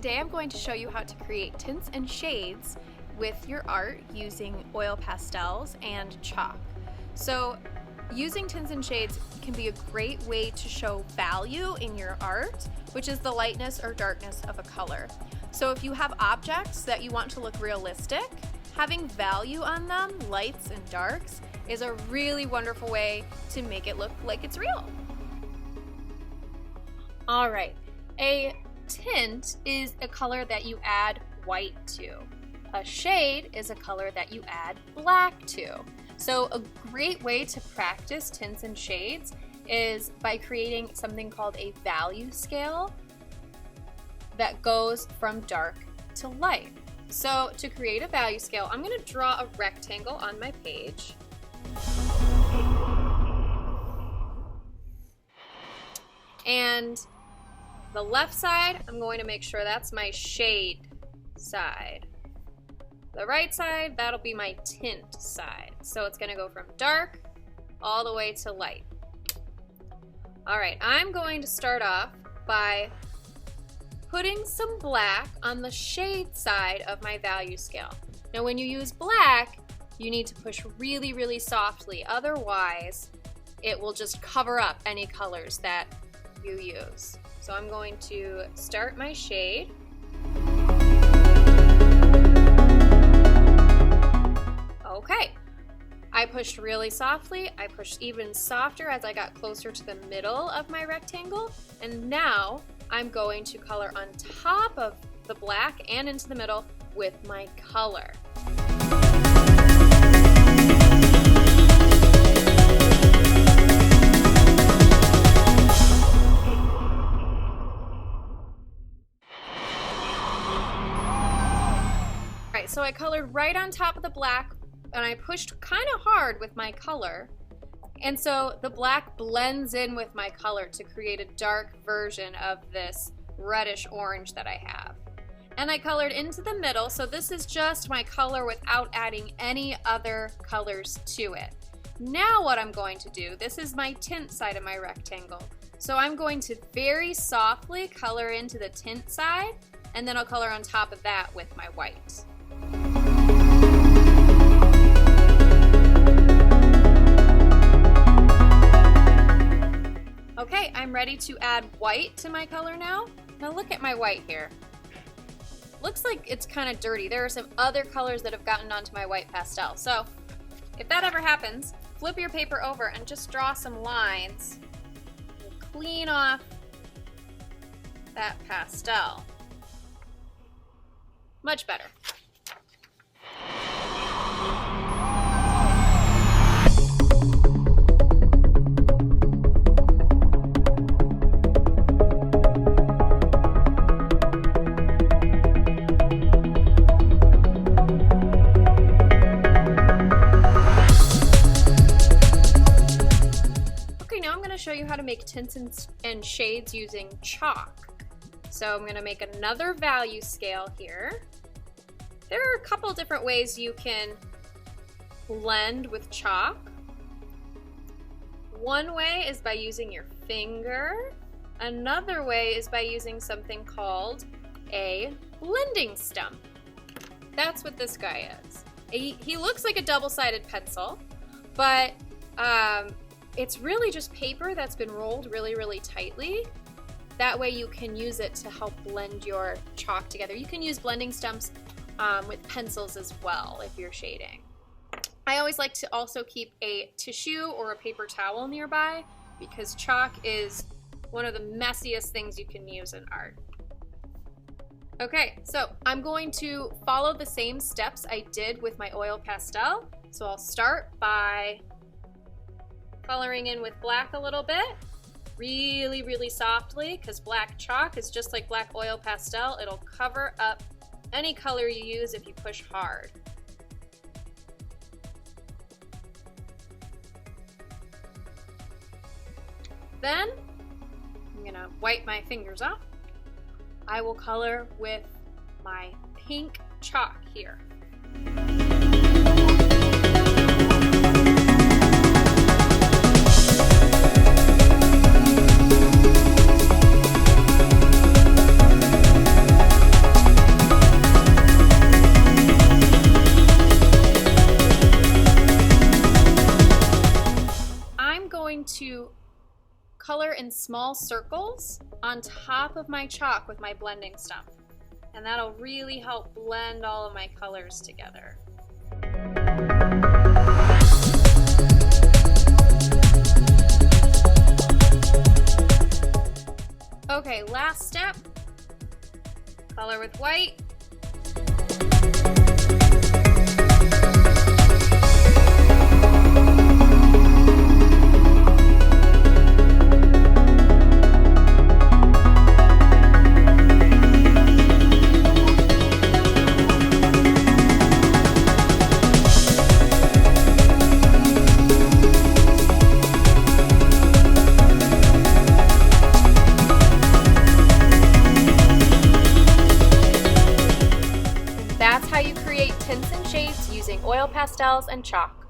Today I'm going to show you how to create tints and shades with your art using oil pastels and chalk. So using tints and shades can be a great way to show value in your art, which is the lightness or darkness of a color. So if you have objects that you want to look realistic, having value on them, lights and darks, is a really wonderful way to make it look like it's real. All right, a tint is a color that you add white to. A shade is a color that you add black to. So a great way to practice tints and shades is by creating something called a value scale that goes from dark to light. So to create a value scale, I'm going to draw a rectangle on my page. And the left side, I'm going to make sure that's my shade side. The right side, that'll be my tint side. So it's going to go from dark all the way to light. All right, I'm going to start off by putting some black on the shade side of my value scale. Now when you use black, you need to push really, really softly. Otherwise, it will just cover up any colors that you use. So I'm going to start my shade. Okay, I pushed really softly. I pushed even softer as I got closer to the middle of my rectangle. And now I'm going to color on top of the black and into the middle with my color. So I colored right on top of the black and I pushed kind of hard with my color, and so the black blends in with my color to create a dark version of this reddish orange that I have. And I colored into the middle, so this is just my color without adding any other colors to it. Now what I'm going to do, this is my tint side of my rectangle, so I'm going to very softly color into the tint side, and then I'll color on top of that with my white. Okay, I'm ready to add white to my color now. Now look at my white here. Looks like it's kind of dirty. There are some other colors that have gotten onto my white pastel. So if that ever happens, flip your paper over and just draw some lines and clean off that pastel. Much better. Show you how to make tints and shades using chalk. So I'm going to make another value scale here. There are a couple different ways you can blend with chalk. One way is by using your finger. Another way is by using something called a blending stump. That's what this guy is. He looks like a double-sided pencil, but it's really just paper that's been rolled really, really tightly. That way you can use it to help blend your chalk together. You can use blending stumps with pencils as well if you're shading. I always like to also keep a tissue or a paper towel nearby because chalk is one of the messiest things you can use in art. Okay, so I'm going to follow the same steps I did with my oil pastel. So I'll start by coloring in with black a little bit, really, really softly, because black chalk is just like black oil pastel. It'll cover up any color you use if you push hard. Then I'm gonna wipe my fingers off. I will color with my pink chalk here. I'm going to color in small circles on top of my chalk with my blending stump. And that'll really help blend all of my colors together. Okay, last step, color with white. That's how you create tints and shades using oil pastels and chalk.